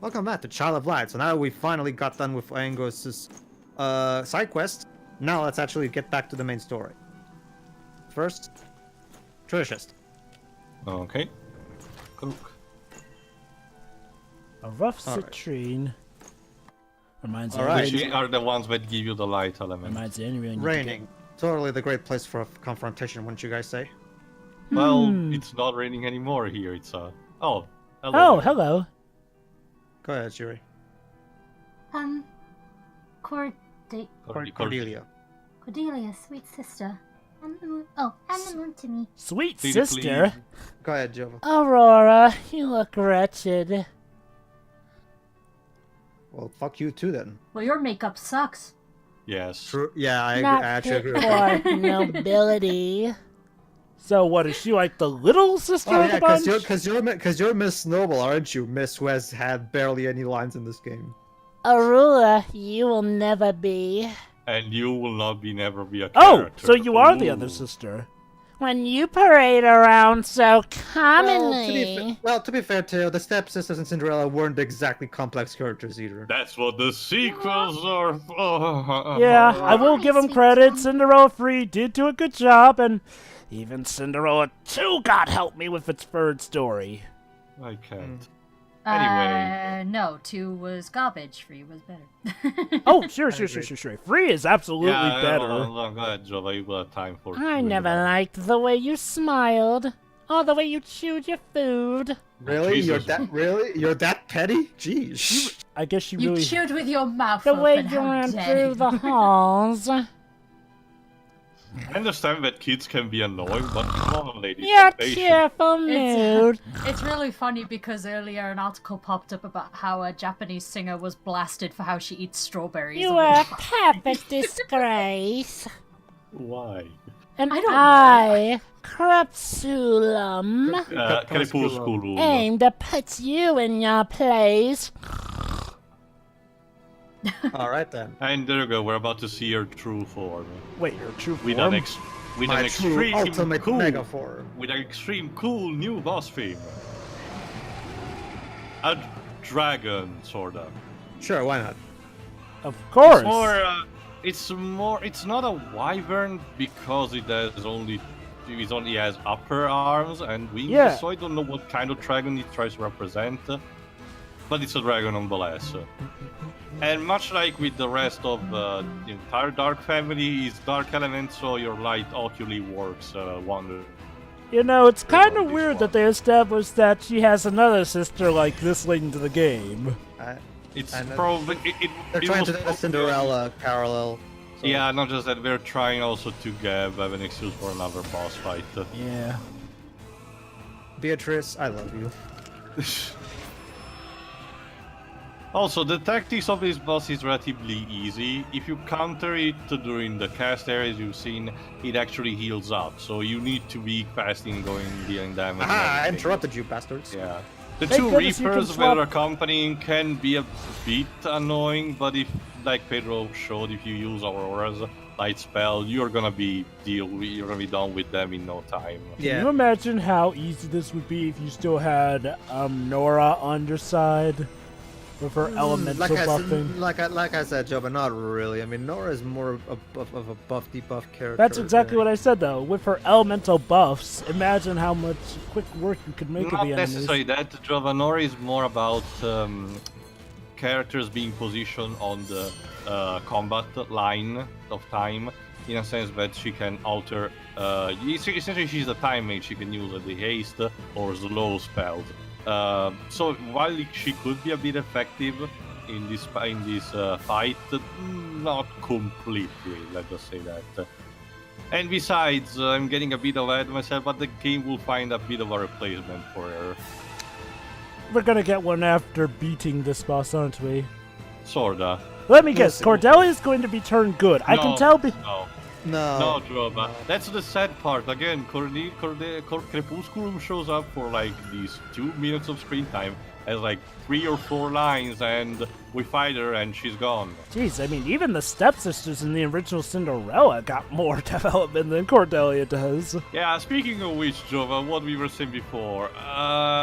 Welcome back to Child of Light. So now we finally got done with Angos's side quest. Now let's actually get back to the main story. First, treasure chest. Okay. Cook. A rough citrine. Reminds me. Which are the ones that give you the light element. Reminds me really Raining. Totally the great place for confrontation, wouldn't you guys say? Well, it's not raining anymore here. It's oh, hello. Oh, hello. Go ahead, Shiri. Cordelia. Cordelia, sweet sister. And the moon to me. Sweet Pretty sister. please. Go ahead, Jova. Aurora, you look wretched. Well, fuck you too then. Well, your makeup sucks. Yes. True. Yeah, I Not actually agree fit with that. for nobility. So what, is she like the little sister Oh of yeah, the bunch? because you're Miss Noble, aren't you? Miss who has had barely any lines in this game. Aurora, you will never be. And you will not never be a Oh, character. so you are the Ooh. other sister. When you parade around so Well, commonly. to be fair, Teo, the stepsisters in Cinderella weren't exactly complex characters either. That's what the sequels are. Yeah, I will give him Sweet credit. Tom. Cinderella 3 did do a good job, and even Cinderella 2, God help me, with its third story. I can't. Anyway. No, 2 was garbage. 3 was better. Oh, sure. 3 is absolutely Yeah, better. hold on, go ahead, Jova. You got time for. I never liked the way you smiled, or the way you chewed your food. Really? Jesus. You're that petty? Jeez. I guess you You really... chewed with your mouth The open. way you How ran dare through you. the halls. I understand that kids can be annoying, but come on, ladies. Your be patient. cheerful mood. It's really funny because earlier an article popped up about how a Japanese singer was blasted for how she eats strawberries. You and are a perfect disgrace. Why? And I don't know. I, Crepsulum, Crepusculo. aim to put you in your place. All right then. And there you go. We're about to see your true form. Wait, your true With form? an My true extreme ultimate cool, mega form. with an extreme cool new boss theme. A dragon, sorta. Sure, why not? Of course. It's not a wyvern because it only has upper arms and wings. Yeah. So I don't know what kind of dragon it tries to represent. But it's a dragon nonetheless. And much like with the rest of the entire Dark family, is dark element, so your light oculi works wonder. You know, it's kind of These weird that ones. they established that she has another sister like this late into the game. It's And probably They're it trying was to do a probably- Cinderella parallel. So. Yeah, not just that, we're trying also to have an excuse for another boss fight. Yeah. Beatrice, I love you. Also, the tactics of this boss is relatively easy. If you counter it during the cast areas you've seen, it actually heals up. So you need to be fast in dealing damage. and Aha, I everything. interrupted you, bastards. Yeah. The Thank two goodness you can Reapers swap- that are accompanying can be a bit annoying, but if, like Pedro showed, if you use Aurora's light spell, you're gonna be done with them in no time. Can you Yeah. imagine how easy this would be if you still had Nora on your side with her elemental buffing? Like I said, Joe, but not really. I mean, Nora is more of a buff debuff character. That's exactly what I said, though. With her elemental buffs, imagine how much quick work you could make of Not the enemies. necessarily that. Jovanori is more about characters being positioned on the combat line of time, in a sense that she can alter. Essentially, she's a time mage. She can use the haste or slow spells. So while she could be a bit effective in this fight, not completely. Let us say that. And besides, I'm getting a bit ahead of myself, but the game will find a bit of a replacement for her. We're gonna get one after beating this boss, aren't we? Sorta. Let me guess, Listen. Cordelia is going to be turned good. I can No, tell. No. No. No, Drova. That's the sad part. Again, Crepusculum shows up for like these 2 minutes of screen time, has like 3 or 4 lines, and we fight her and she's gone. Jeez, I mean, even the stepsisters in the original Cinderella got more development than Cordelia does. Yeah, speaking of which, Jova, what we were saying before,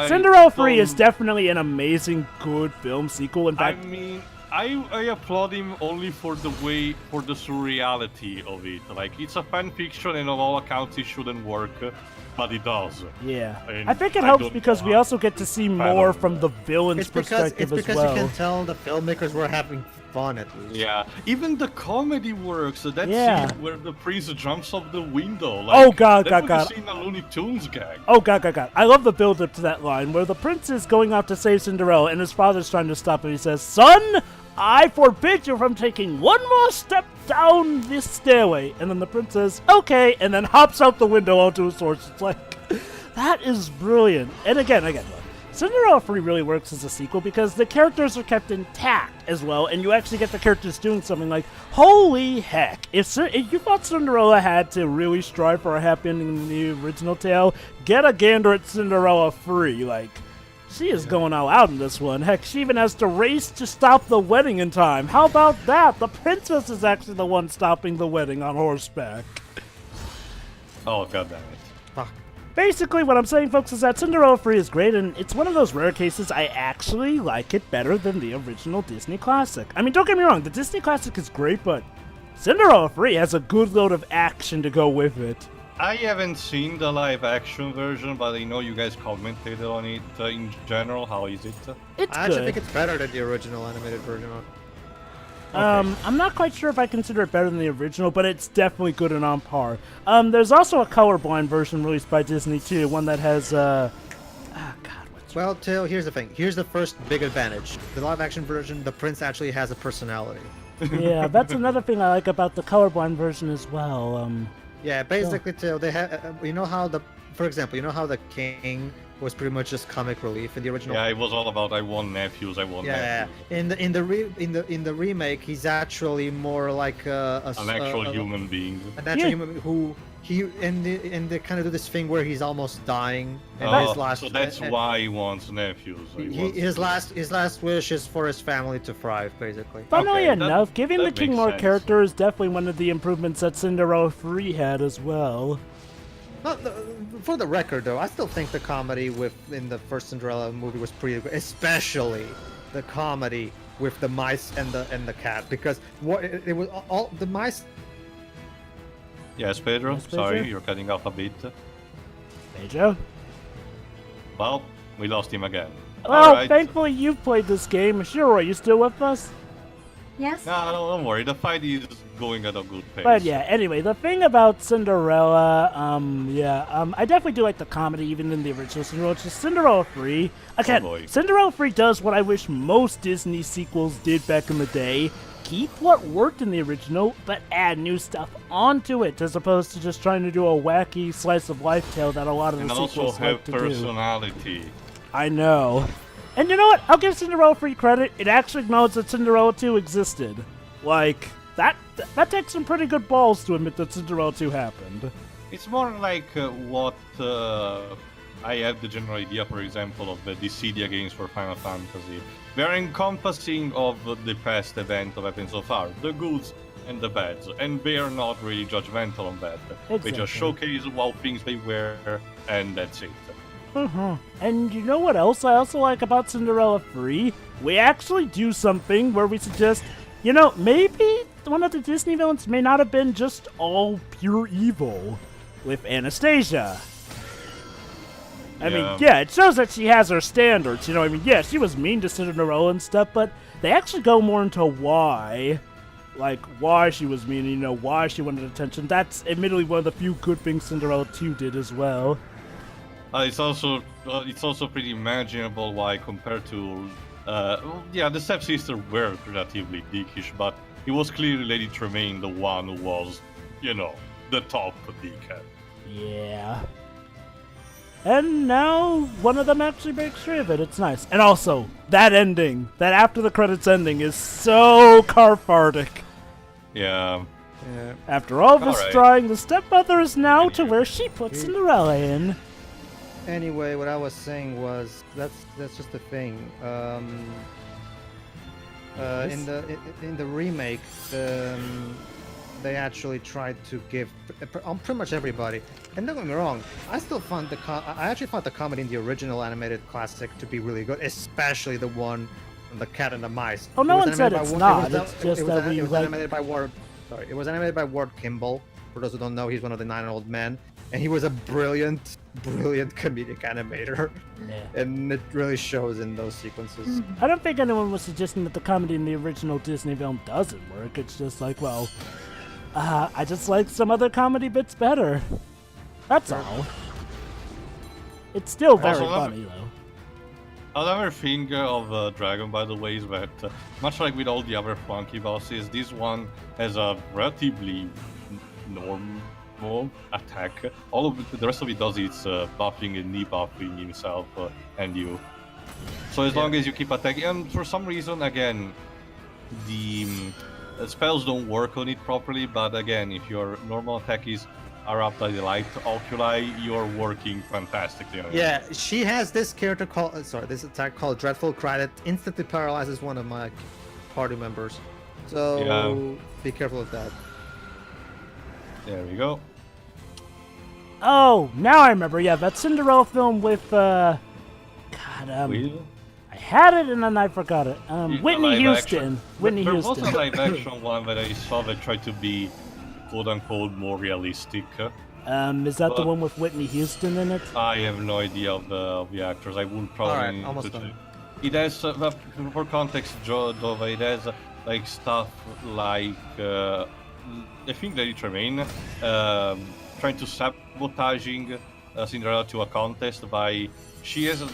Cinderella 3 is definitely an amazing, good film sequel. In fact, I mean, I applaud him only for the surreality of it. Like, it's a fan fiction, and on all accounts it shouldn't work, but it does. yeah. And I think it I helps don't because know we how also get to see fathom more from that. the villain's It's because perspective as you well. can tell the filmmakers were having fun at least. Yeah, even the comedy works. That Yeah. scene where the prince jumps off the window. Oh, God, that God, would God. have seen a Looney Tunes gag. Oh, God. I love the build-up to that line where the prince is going out to save Cinderella and his father's trying to stop him. He says, "Son, I forbid you from taking one more step down this stairway." And then the prince says, "Okay," and then hops out the window onto his horse. It's like, that is brilliant. And again, look, Cinderella 3 really works as a sequel because the characters are kept intact as well, and you actually get the characters doing something like, holy heck, if you thought Cinderella had to really strive for a happy ending in the original tale, get a gander at Cinderella 3. Like, she is going all out in this one. Heck, she even has to race to stop the wedding in time. How about that? The princess is actually the one stopping the wedding on horseback. Oh, goddammit. Fuck. Basically, what I'm saying, folks, is that Cinderella 3 is great, and it's one of those rare cases I actually like it better than the original Disney classic. I mean, don't get me wrong, the Disney classic is great, but Cinderella 3 has a good load of action to go with it. I haven't seen the live-action version, but I know you guys commented on it in general. How is it? It's I actually good. think it's better than the original animated version. I'm not quite sure if I consider it better than the original, but it's definitely good and on par. There's also a colorblind version released by Disney, too, one that has, Well, Till, here's the thing. Here's the first big advantage. The live-action version, the prince actually has a personality. Yeah, that's another thing I like about the colorblind version as well. Yeah, basically, Till, they have. You know how for example, you know how the king was pretty much just comic relief in the original. Yeah, it was all about I want nephews. Yeah, in the remake, he's actually more like An actual human being. an actual human who and they kind of do this thing where he's almost dying. And his last, so that's why he wants nephews. his last wish is for his family to thrive, basically. Funnily Okay, enough, giving the that king makes more sense. character is definitely one of the improvements that Cinderella 3 had as well. For the record, though, I still think the comedy in the first Cinderella movie was pretty good, especially the comedy with the mice and the cat, because it was all the mice. Yes, Pedro. Yes, Pedro? Sorry, you're cutting off a bit. Pedro? Well, we lost him again. Well, Alright. thankfully you've played this game. Sure, are you still with us? Yes? No, don't worry. The fight is going at a good pace. But yeah, anyway, the thing about Cinderella, I definitely do like the comedy even in the original Cinderella. It's just Cinderella 3. Again, boy. Cinderella 3 does what I wish most Disney sequels did back in the day. Keep what worked in the original, but add new stuff onto it, as opposed to just trying to do a wacky slice of life tale that a lot of the And also sequels have like to do. personality. I know. And you know what? I'll give Cinderella 3 credit. It actually acknowledged that Cinderella 2 existed. Like, that takes some pretty good balls to admit that Cinderella 2 happened. It's more like what I have the general idea, for example, of the Dissidia games for Final Fantasy. They're encompassing of the past event that happened so far, the goods and the bads, and they are not really judgmental on that. They just Exactly. showcase what things they were, and that's it. And you know what else I also like about Cinderella 3? We actually do something where we suggest, maybe one of the Disney villains may not have been just all pure evil with Anastasia. I mean, yeah, it shows that she has her standards, yeah, she was mean to Cinderella and stuff, but they actually go more into why. Like, why she was mean, why she wanted attention. That's admittedly one of the few good things Cinderella 2 did as well. It's also pretty imaginable why compared to the stepsister were relatively dickish, but it was clearly Lady Tremaine the one who was, the top dickhead. Yeah. And now one of them actually breaks free of it. It's nice. And also, that ending, that after the credits ending is so cathartic. Yeah. Yeah. After all this Alright. trying, the stepmother is now to where she put Cinderella in. Anyway, what I was saying was that's just the thing. In the remake, they actually tried to give on pretty much everybody. And don't get me wrong, I still found I actually found the comedy in the original animated classic to be really good, especially the one on the cat and the mice. Oh, no It was one said animated it's by not. It was, It's just that we it was like. animated by Ward. Sorry, it was animated by Ward Kimball. For those who don't know, he's one of the 9 old men, and he was a brilliant comedic animator. Yeah. And it really shows in those sequences. I don't think anyone was suggesting that the comedy in the original Disney film doesn't work. It's just like, well, I just like some other comedy bits better. That's all. It's still very Also, funny, though. Another thing of Dragon, by the way, is that much like with all the other funky bosses, this one has a relatively normal attack. All of the rest of it does is buffing and debuffing himself and you. So as long as you keep attacking, and for some reason, again, the spells don't work on it properly. But again, if your normal attack are up by the light oculi, you're working fantastically. Yeah, she has this character called this attack called Dreadful Cry that instantly paralyzes one of my party members. So be careful of that. There we go. Oh, now I remember. Yeah, that Cinderella film with I had it and then I forgot it. Whitney Houston. Whitney there Houston. was a live action one that I saw that tried to be quote unquote more realistic. Is that the one with Whitney Houston in it? I have no idea of the actors. I wouldn't probably. Alright, almost done. It has, for context, Jova, it has like stuff like I think that it remain trying to sabotaging Cinderella to a contest by she has a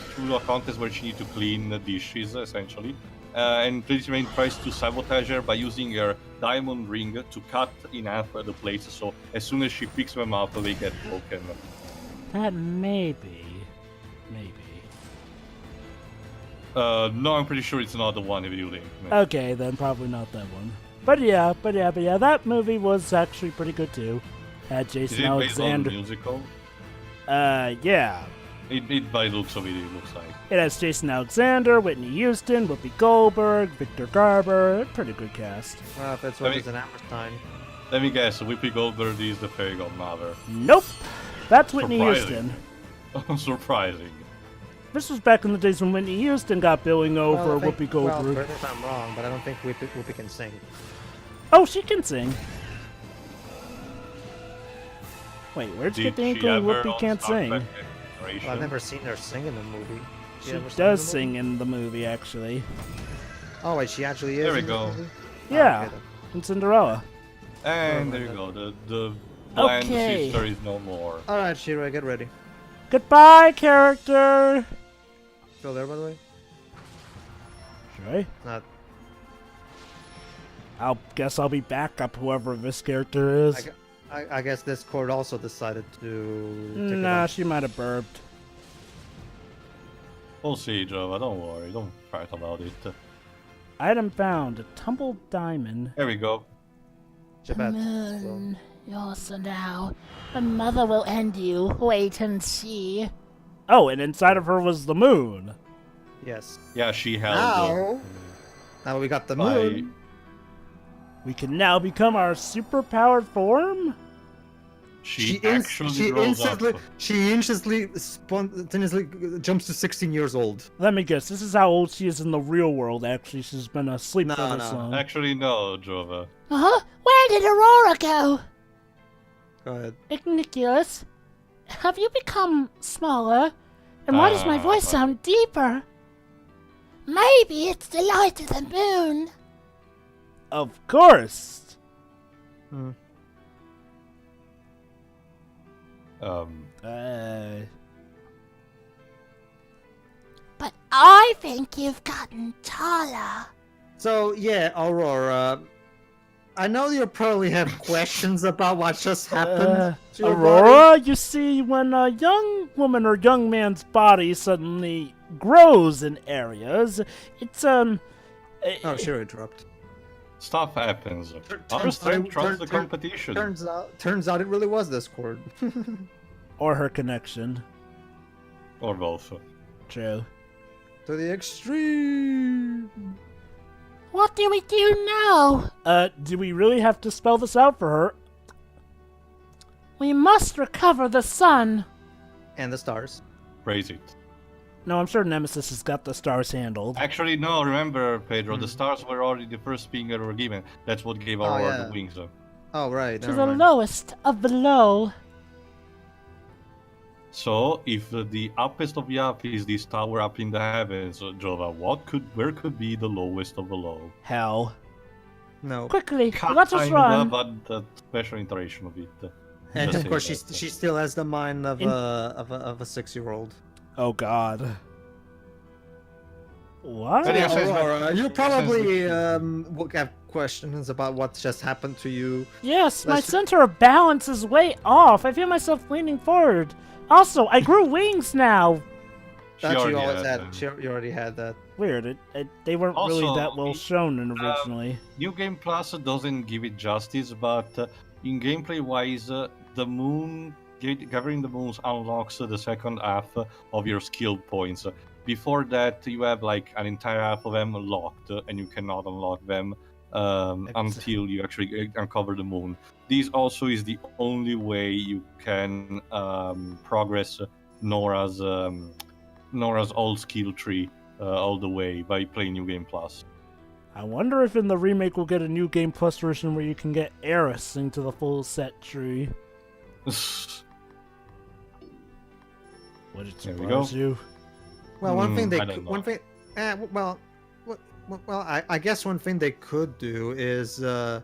contest where she needs to clean the dishes essentially, and Lady Tremaine tries to sabotage her by using her diamond ring to cut in half the plates. So as soon as she picks them up, they get broken. That maybe. No, I'm pretty sure it's not the one if you think. Okay, then probably not that one. But yeah, that movie was actually pretty good too. Had Jason Is it based on a Alexander. musical? Yeah. It by the looks of it, it looks like. It has Jason Alexander, Whitney Houston, Whoopi Goldberg, Victor Garber. A pretty good cast. Well, if that's what is an Hammerstein. Let me guess, Whoopi Goldberg is the fairy godmother. Nope. That's Whitney Surprising. Houston. Surprising. This was back in the days when Whitney Houston got billing over Well, Whoopi Goldberg. Well, correct me if I'm wrong, but I don't think Whoopi can sing. Oh, she can sing. Wait, where'd you get the inkling Whoopi can't sing? Well, I've never seen her sing in the movie. She ever sang does in the sing movie? in the movie, actually. Oh, wait, she actually is. There we in the go. movie? Yeah, okay, then. in Cinderella. And there you go, the bland Okay. sister is no more. Alright, Shira, get ready. Goodbye, character! Still there, by the way? Should I? Not. Guess I'll be backup, whoever this character is. I guess Discord also decided to. Take it Nah, off. she might have burped. We'll see, Jova, don't worry, don't fret about it. Item found, a tumbled diamond. There we go. Jabat. Moon, you're so now. My mother will end you. Wait and see. Oh, and inside of her was the moon. Yes. Yeah, she held Now we got the by- moon. We can now become our superpowered form? She actually rose up. She instantly, spontaneously jumps to 16 years old. Let me guess, this is how old she is in the real world, actually. She's been asleep No, for this no. long. Actually, no, Jova. Where did Aurora go? Go ahead. Nicholas, have you become smaller? And why does my voice sound deeper? Maybe it's the light of the moon. Of course! But I think you've gotten taller. So yeah, Aurora. I know you probably have questions about what just happened. to your body. Aurora, you see, when a young woman or young man's body suddenly grows in areas, it's, Oh, sure, interrupt. Stuff happens. turns Understand, out- trust the turn- competition. Turns out it really was Discord. or her connection. Or both. True. To the extreme. What do we do now? Do we really have to spell this out for her? We must recover the sun. And the stars. Praise it. No, I'm sure Nemesis has got the stars handled. Actually, no, remember, Pedro, Hmm. the stars were already the first being a Regiment. That's what gave Oh, Aurora yeah. the wings. Oh, right. To never the mind. lowest of the low. So, if the uppest of the up is this tower up in the heavens, Jova, where could be the lowest of the low? Hell. No. Quickly, let us run. But the special iteration of it. And Just of course, saying that. she still has the mind of a 6-year-old. Oh god. What? But yeah, so it's Aurora, you it's probably will have questions about what just happened to you. Yes, my Let's- center of balance is way off. I feel myself leaning forward. Also, I grew wings now. She That already you always had, had. You already had that. Weird. They weren't really Also, that well shown in originally. New Game Plus doesn't give it justice, but in gameplay wise, the moon, gathering the moons unlocks the second half of your skill points. Before that, you have like an entire half of them locked, and you cannot unlock them until you actually uncover the moon. This also is the only way you can progress Nora's old skill tree all the way by playing New Game Plus. I wonder if in the remake we'll get a new Game Plus version where you can get Eris into the full set tree. Would it There we go. surprise you? Well, one thing they I don't could, know. one thing. I guess one thing they could do is. There's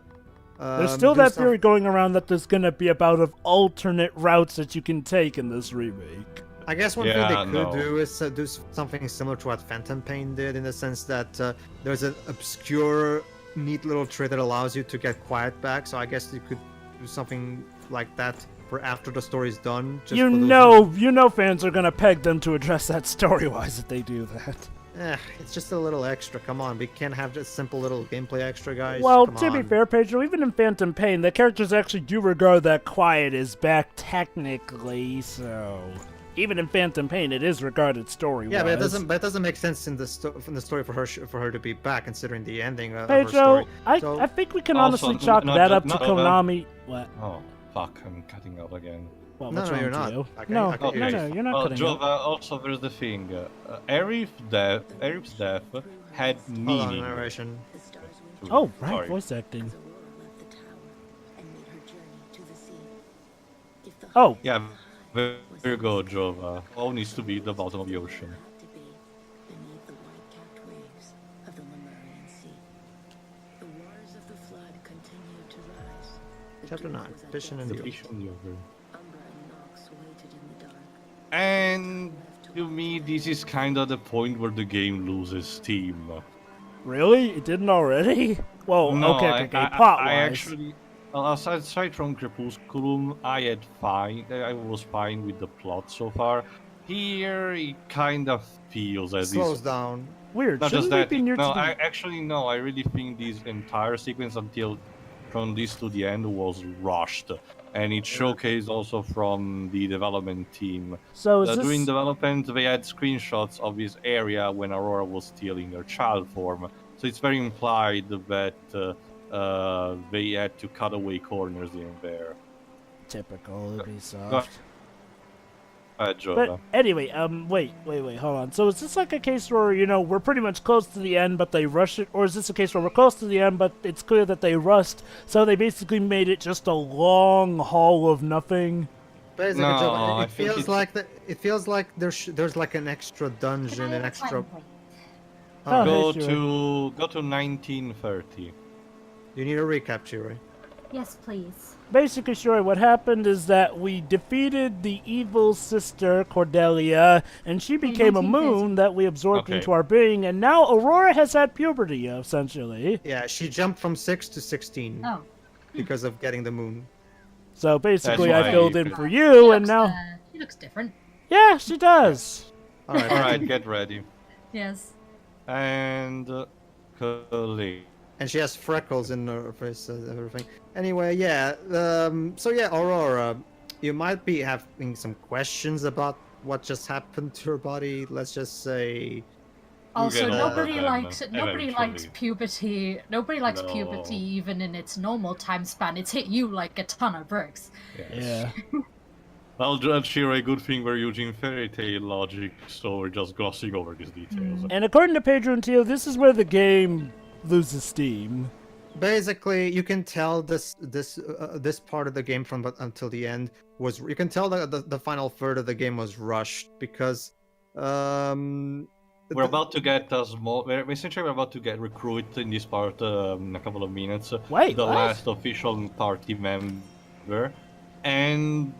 still do that some- theory going around that there's gonna be about of alternate routes that you can take in this remake. I guess one Yeah, thing they could no. do is do something similar to what Phantom Pain did, in the sense that there's an obscure, neat little trait that allows you to get quiet back. So I guess you could do something like that for after the story's done. Just You for those know fans are gonna peg them to address that story-wise if they do that. it's just a little extra. Come on, we can't have just simple little gameplay extra, guys. Well, Come to be on. fair, Pedro, even in Phantom Pain, the characters actually do regard that quiet as back technically, so... Even in Phantom Pain, it is regarded story-wise. Yeah, but it doesn't make sense in the story for her to be back, considering the ending of her Pedro, story. I So- think we can Also, honestly chalk not that ju- up to not- Konami. What? Oh, fuck, I'm cutting out again. What, No, what's no, wrong you're with not. you? I can- No, I can no, hear no, you. you're not Well, cutting Jova, out. also there's the thing. Arif's death had Hold on, meaning. narration. Oh, right, Sorry. voice acting. Oh, Yeah, very good, Jova. All needs to be the bottom of the ocean. Chapter 9, Piscean and The the fish and the ogre. And to me, this is kind of the point where the game loses steam. really? It didn't already? Whoa, No, okay, I plot-wise. actually, aside from Crepusculum, I was fine with the plot so far. Here, it kind of feels as slows if down. Weird, not just shouldn't we that. be near No, to the... I really think this entire sequence until from this to the end was rushed, and it showcased also from the development team. So is During this... development, they had screenshots of this area when Aurora was still in her child form. So it's very implied that they had to cut away corners in there. Typical Ubisoft. Jova. But anyway, wait, hold on. So is this like a case where, we're pretty much close to the end, but they rush it? Or is this a case where we're close to the end, but it's clear that they rushed, so they basically made it just a long haul of nothing? Basically, No, Joe, I it think feels it's- like it feels like there's like an extra dungeon, an extra. Oh, Go hey, sure. to 1930. You need a recap, Chiri. Yes, please. Basically, sure, what happened is that we defeated the evil sister, Cordelia, and she became a 1950. moon that we absorbed Okay. into our being, and now Aurora has had puberty, essentially. Yeah, she jumped from 6 to 16 Oh. because of getting the moon. So basically, That's I why filled you in could- for She you, and looks, now... she looks different. Yeah, she does. All right. All right, get ready. Yes. And Kali. And she has freckles in her face and everything. Anyway, yeah. So yeah, Aurora, you might be having some questions about what just happened to her body. Let's just say. Also, get over nobody them likes eventually. puberty. Nobody likes No. puberty even in its normal time span. It's hit you like a ton of bricks. Yeah. Well, Shiro, good thing we're using fairy tale logic, so we're just glossing over these details. And according to Pedro and Teo, this is where the game loses steam. Basically, you can tell this part of the game from until the end was. You can tell that the final third of the game was rushed because. We're about to get a small. Essentially, we're about to get recruited in this part in a couple of minutes. Wait, the what? last official party member, and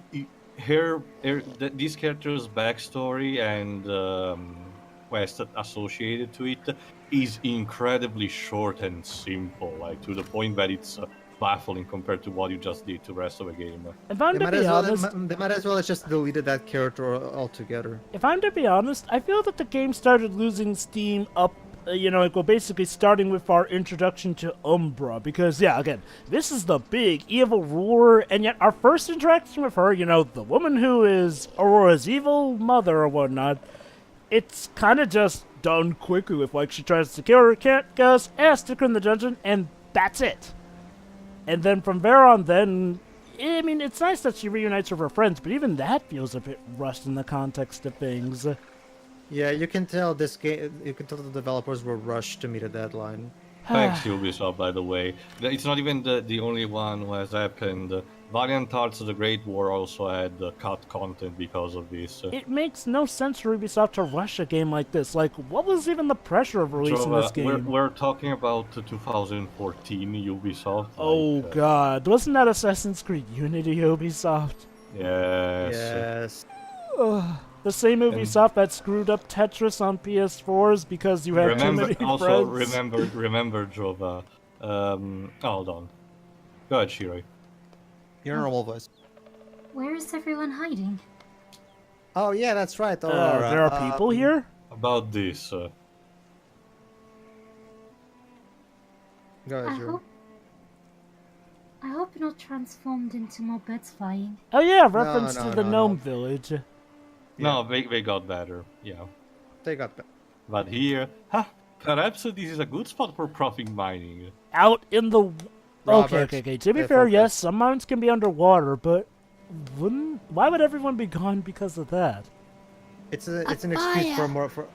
this character's backstory and quest associated to it is incredibly short and simple, like to the point that it's baffling compared to what you just did to the rest of the game. If I'm to be honest, they might as well have just deleted that character altogether. if I'm to be honest, I feel that the game started losing steam up, basically starting with our introduction to Umbra, because, yeah, again, this is the big evil ruler, and yet our first interaction with her, the woman who is Aurora's evil mother or whatnot, it's kind of just done quickly with, like, she tries to kill her cat, goes, stick her in the dungeon, and that's it. And then from there on, I mean, it's nice that she reunites with her friends, but even that feels a bit rushed in the context of things. Yeah, you can tell this game. You can tell the developers were rushed to meet a deadline. Thanks, Ubisoft, by the way. It's not even the only one who has happened. Valiant Arts of the Great War also had cut content because of this. It makes no sense for Ubisoft to rush a game like this. Like, what was even the pressure of releasing this game? We're talking about 2014 Ubisoft. Oh god, wasn't that Assassin's Creed Unity Ubisoft? Yes. Yes. The same Ubisoft that screwed up Tetris on PS4s because you had too many Also, friends. remember, Jova. Hold on. Go ahead, Shiroi. Your normal voice. Where is everyone hiding? Oh yeah, that's right. Aurora. There are people here? About this. Go ahead, Drew. I hope you're not transformed into more birds flying. Oh yeah, reference no, to the no, gnome no. village. No, they got better. Yeah. They got that. But here, perhaps this is a good spot for profit mining. Out in the... Robert, Okay. To be stay fair, focused. yes, some mines can be underwater, but why would everyone be gone because of that? It's an excuse for more for.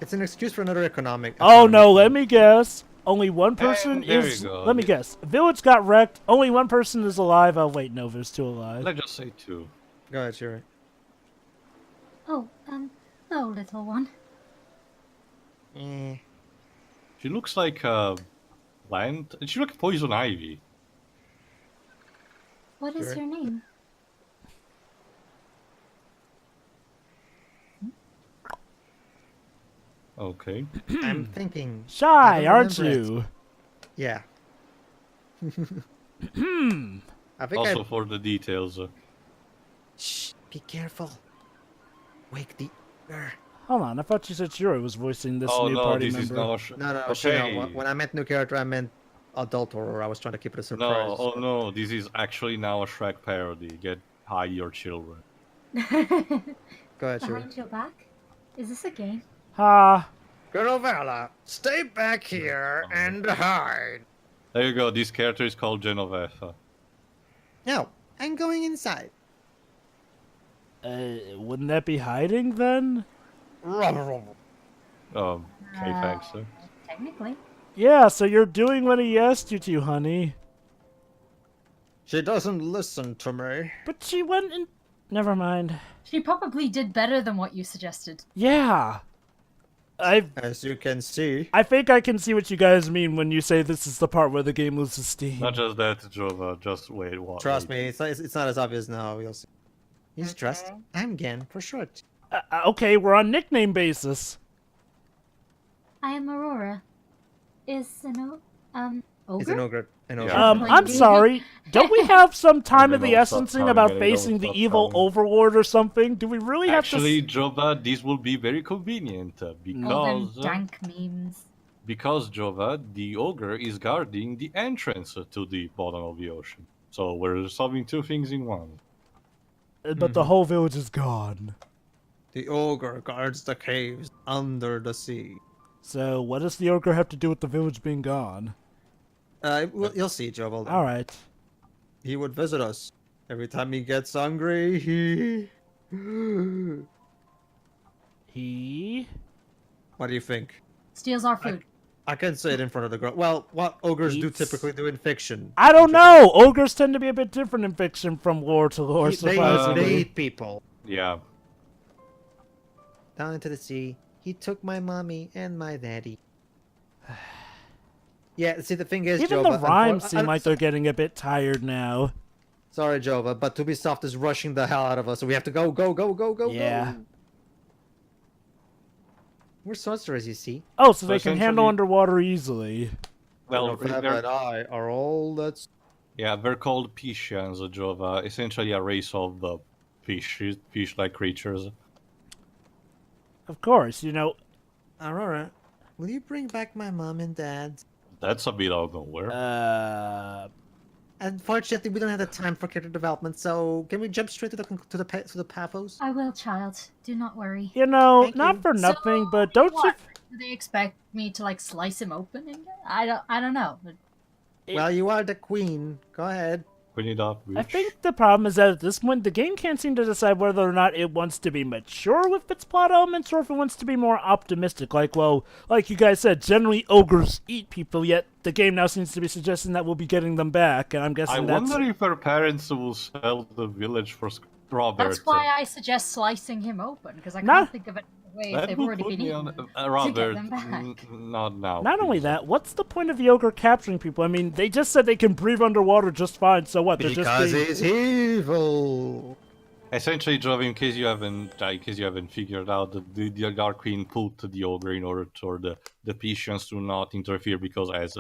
It's an excuse for another economic. Oh no, let me guess. Only one person there is... you go. Let me guess. Village got wrecked. Only one person is alive. Oh wait, no, there's two alive. Let's just say two. Go ahead, Shiri. Oh, no, little one. She looks like plant. She looks like poison ivy. What is Sure. your name? Okay. I'm thinking. Shy, I don't aren't remember you? it. Yeah. I think Also for the details. Shh, be careful. Wake the ogre. Hold on, I thought you said Shiro was voicing this Oh new no, party this member. is not. No, Okay. Shino, when I meant new character, I meant adult Aurora. I was trying to keep it a surprise. No, oh no, this is actually now a Shrek parody. Get high your children. Go ahead, Shiri. Behind your back? Is this a game? Ha! Genovella, stay back here and hide. There you go, this character is called Genovese. No, I'm going inside. Wouldn't that be hiding then? Okay, thanks. Technically. Yeah, so you're doing what he asked you to, honey. She doesn't listen to me. But she went and... Never mind. She probably did better than what you suggested. Yeah. As you can see. I think I can see what you guys mean when you say this is the part where the game loses steam. Not just that, Jova, just wait. What? Trust me, it's not as obvious now. You'll see. He's dressed. I'm Gen for short. Okay, we're on nickname basis. I am Aurora. Is ogre? He's an ogre. An ogre. Yeah. I'm sorry. Don't we have some time of Then the don't stop essencing counting, about then facing don't the stop evil counting. overlord or something? Do we really have Actually, Jova, this will be very convenient All them because dank memes. Jova, the ogre is guarding the entrance to the bottom of the ocean. So we're solving two things in one. But the whole village is gone. The ogre guards the caves under the sea. So, what does the ogre have to do with the village being gone? You'll see, Joe. All right. He would visit us. Every time he gets hungry, He... What do you think? Steals our food. I can say it in front of the girl. Well, what ogres do Eats. typically do in fiction? I don't know! Ogres tend to be a bit different in fiction from lore to lore, They surprisingly. eat people. Yeah. Down into the sea. He took my mommy and my daddy. Yeah, see, the thing is, Even Jova, the rhymes seem like they're getting a bit tired now. Sorry, Jova, but Ubisoft is rushing the hell out of us, so we have to go. Yeah. Go. We're sorcerers, you see. Oh, so So they can handle essentially- underwater easily. Well, Crab they're- and I are all that's... yeah, they're called Pisceans, Jova. Essentially a race of fish-like creatures. Of course, you know... Aurora, will you bring back my mom and dad? That's a bit out of nowhere. Unfortunately, we don't have the time for character development, so can we jump straight to the pathos? I will, child. Do not worry. You know, Thank not you. for nothing, So, but don't you... what? Do they expect me to like slice him open? And I don't know. Well, you are the queen. Go ahead. Clean it up, I bitch. think the problem is that at this point, the game can't seem to decide whether or not it wants to be mature with its plot elements or if it wants to be more optimistic. Like, well, like you guys said, generally ogres eat people, yet the game now seems to be suggesting that we'll be getting them back, and I'm I guessing that's... wonder if her parents will sell the village for Robert. That's why I suggest slicing him open because I Nah. can't think of it way if That they've will already put been me eaten. on Robert. them back. Not now. Not only please. that, what's the point of the ogre capturing people? I mean, they just said they can breathe underwater just fine, so what? They're Because just being... he's evil. Essentially, Jovi, in case you haven't figured out, the Dark Queen put the ogre in order for the Pisceans to not interfere because, as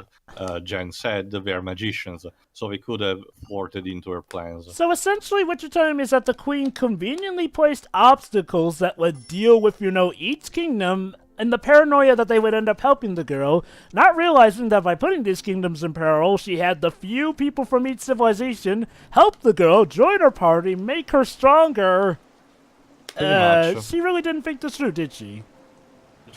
Jen said, they're magicians, so they could have thwarted into her plans. So essentially what you're telling me is that the queen conveniently placed obstacles that would deal with, you know, each kingdom and the paranoia that they would end up helping the girl, not realizing that by putting these kingdoms in peril, she had the few people from each civilization help the girl, join her party, make her stronger. Pretty much. She really didn't think this through, did she?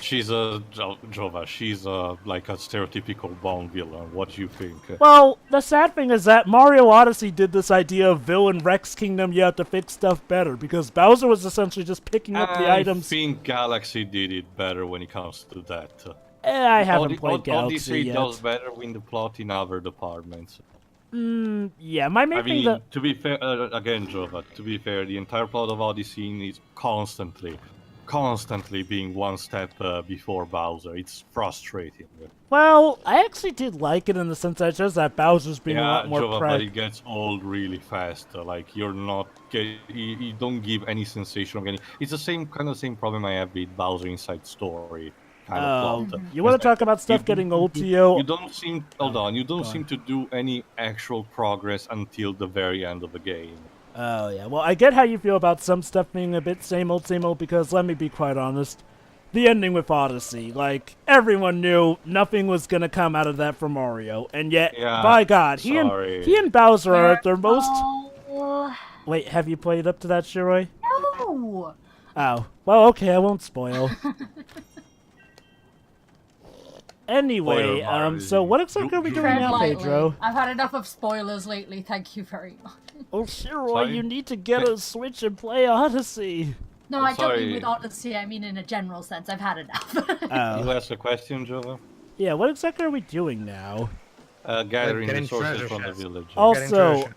She's Jova. She's like a stereotypical Bond villain. What do you think? Well, the sad thing is that Mario Odyssey did this idea of villain Rex Kingdom, you have to fix stuff better, because Bowser was essentially just picking up the items. I think Galaxy did it better when it comes to that. I haven't played Galaxy Odyssey yet. does better in the plot in other departments. Yeah, my main I thing mean, that... to be fair, again, Jova, to be fair, the entire plot of Odyssey is constantly being one step before Bowser. It's frustrating. Well, I actually did like it in the sense that it shows that Bowser's being a Yeah, lot more Jova, but it prag... gets old really fast. Like you don't give any sensation of getting. It's the same problem I have with Bowser Inside Story kind of plot. You want to talk about stuff getting old to you? You don't seem. Hold on. You don't seem to do any actual progress until the very end of the game. Oh, yeah. Well, I get how you feel about some stuff being a bit same old, because let me be quite honest. The ending with Odyssey, like, everyone knew nothing was gonna come out of that for Mario, and yet, Yeah, by God, he and Bowser are at their most... Oh, Wait, have you played up to that, Shiroi? no! Oh. Well, okay, I won't spoil. Anyway, Spoiler, Mario. so what exactly are we doing Tread now, lightly. Pedro? I've had enough of spoilers lately. Thank you very much. Oh, Shiroi, Sorry? you need to get a Switch and play Odyssey. No, I don't mean sorry. with Odyssey. I mean in a general sense. I've had enough. You Oh. asked a question, Jova. Yeah, what exactly are we doing now? Gathering Getting resources treasure from the chests. village.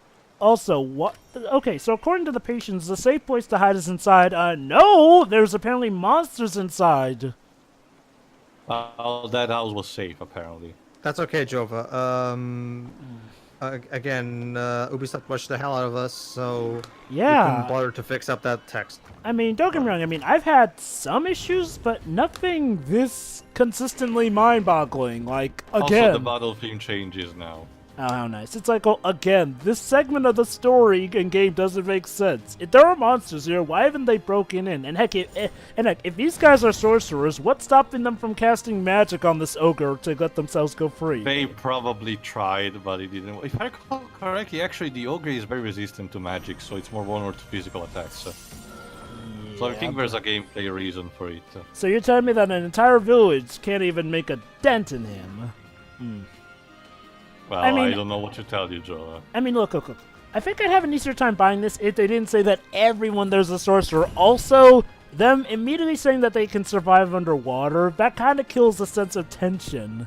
Also, what? Okay, so according to the patients, the safe place to hide is inside. No, there's apparently monsters inside. That house was safe, apparently. That's okay, Jova. Again, Ubisoft rushed the hell out of us, so we couldn't Yeah, bother to fix up that text. I mean, don't get me wrong. I mean, I've had some issues, but nothing this consistently mind-boggling. Like Also, again, the battle theme changes now. oh, how nice! It's like, oh, again, this segment of the story and game doesn't make sense. If there are monsters here, why haven't they broken in? And heck, if these guys are sorcerers, what's stopping them from casting magic on this ogre to let themselves go free? They probably tried, but it didn't. If I recall correctly, actually, the ogre is very resistant to magic, so it's more vulnerable to physical attacks. So I think there's a gameplay reason for it. So you're telling me that an entire village can't even make a dent in him? Well, I mean- I don't know what to tell you, Joe. I mean, look. I think I'd have an easier time buying this if they didn't say that everyone there's a sorcerer. Also, them immediately saying that they can survive underwater, that kind of kills the sense of tension.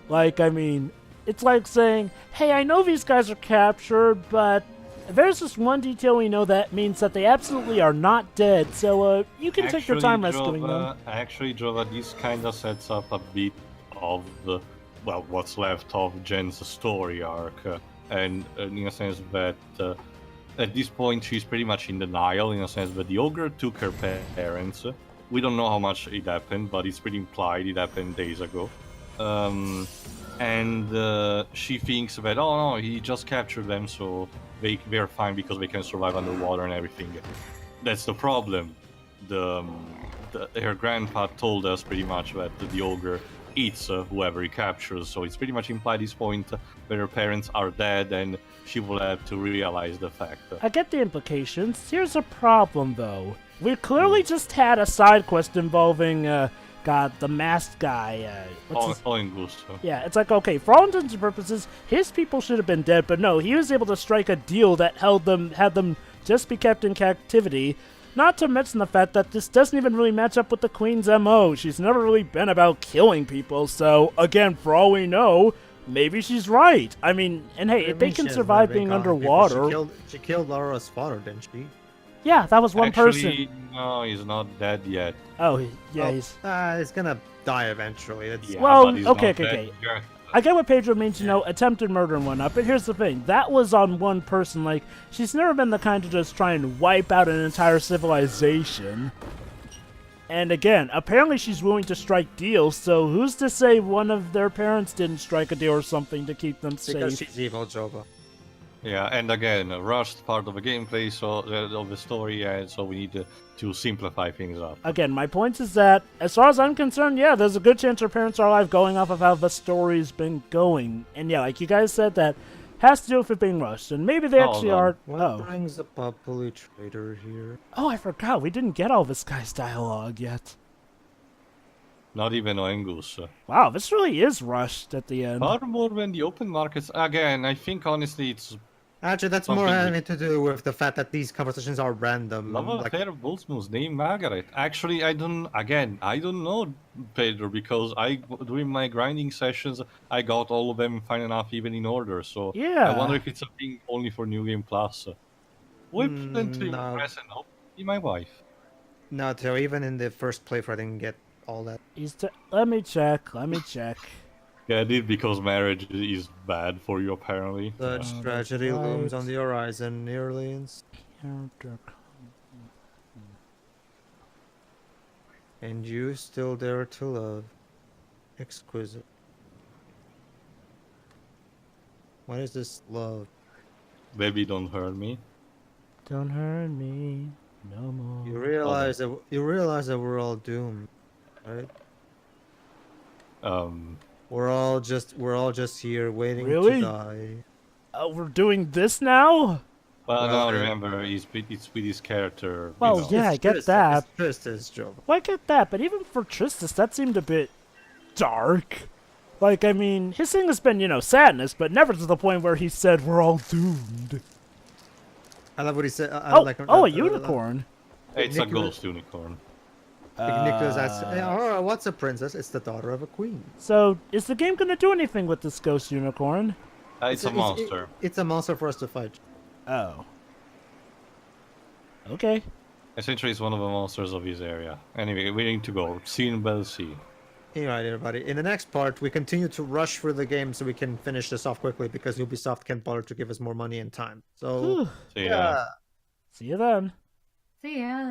Like, I mean, it's like saying, hey, I know these guys are captured, but there's this one detail we know that means that they absolutely are not dead, so you can take your time rescuing them. Actually, Jova, this kind of sets up a bit of the, well, what's left of Jen's story arc. And in a sense that at this point she's pretty much in denial, in a sense that the ogre took her parents. We don't know how much it happened, but it's pretty implied it happened days ago. And she thinks that, oh no, he just captured them, so they're fine because they can survive underwater and everything. That's the problem. Her grandpa told us pretty much that the ogre eats whoever he captures, so it's pretty much implied at this point that her parents are dead and she will have to realize the fact. I get the implications. Here's a problem, though. We clearly just had a side quest involving, the masked guy. Gusto. Yeah, it's like, okay, for all intents and purposes, his people should have been dead, but no, he was able to strike a deal that had them just be kept in captivity. Not to mention the fact that this doesn't even really match up with the Queen's MO. She's never really been about killing people, so, again, for all we know, maybe she's right. I mean, and hey, if they can survive being underwater... She killed Laura's father, didn't she? Yeah, that was one Actually, person. no, he's not dead yet. Oh, yeah, He's gonna die eventually. Yeah, Well, but he's okay. not dead yet. I get what Pedro means, attempted murder and whatnot, but here's the thing. That was on one person. Like, she's never been the kind to just try and wipe out an entire civilization. And again, apparently she's willing to strike deals, so who's to say one of their parents didn't strike a deal or something to keep them safe? Because she's evil, Jova. Yeah, and again, rushed part of the gameplay, so of the story, so we need to simplify things up. Again, my point is that, as far as I'm concerned, yeah, there's a good chance her parents are alive going off of how the story's been going. And yeah, like you guys said, that has to do with it being rushed, and maybe they actually are... What brings the Papali trader here? Oh, I forgot, we didn't get all this guy's dialogue yet. Not even Oengus. Wow, this really is rushed at the end. Far more than the open markets. Again, I think honestly it's... Actually, that's more having to do with the fact that these conversations are random. Love affair of Bolsmo's name Margaret. Actually, I don't know, Pedro, because during my grinding sessions, I got all of them fine enough, even in order, so yeah. I wonder if it's a thing only for New Game Plus. We've plenty of present, be my wife. No, Theo, even in the first playthrough, I didn't get all that. Let me check. Yeah, it because marriage is bad for you, apparently. Such tragedy looms on the horizon, New Orleans. And you still dare to love. Exquisite. What is this love? Baby, don't hurt me. Don't hurt me no more. You realize that we're all doomed, right? We're all just here waiting to die. We're doing this now? Well, no, remember, it's with his character. Well, yeah, I get that. It's Tristis' job. Well, I get that, but even for Tristis, that seemed a bit dark. Like, I mean, his thing has been, sadness, but never to the point where he said we're all doomed. I love what he said. A unicorn. It's a ghost unicorn. Nicholas asks, hey, Aurora, what's a princess? It's the daughter of a queen. So, is the game going to do anything with this ghost unicorn? It's a monster. It's a monster for us to fight. Oh. Okay. Essentially, it's one of the monsters of his area. Anyway, we need to go. See you in Bell Sea. Alright, everybody. In the next part, we continue to rush through the game so we can finish this off quickly because Ubisoft can't bother to give us more money and time. So, See ya. See you then. See ya.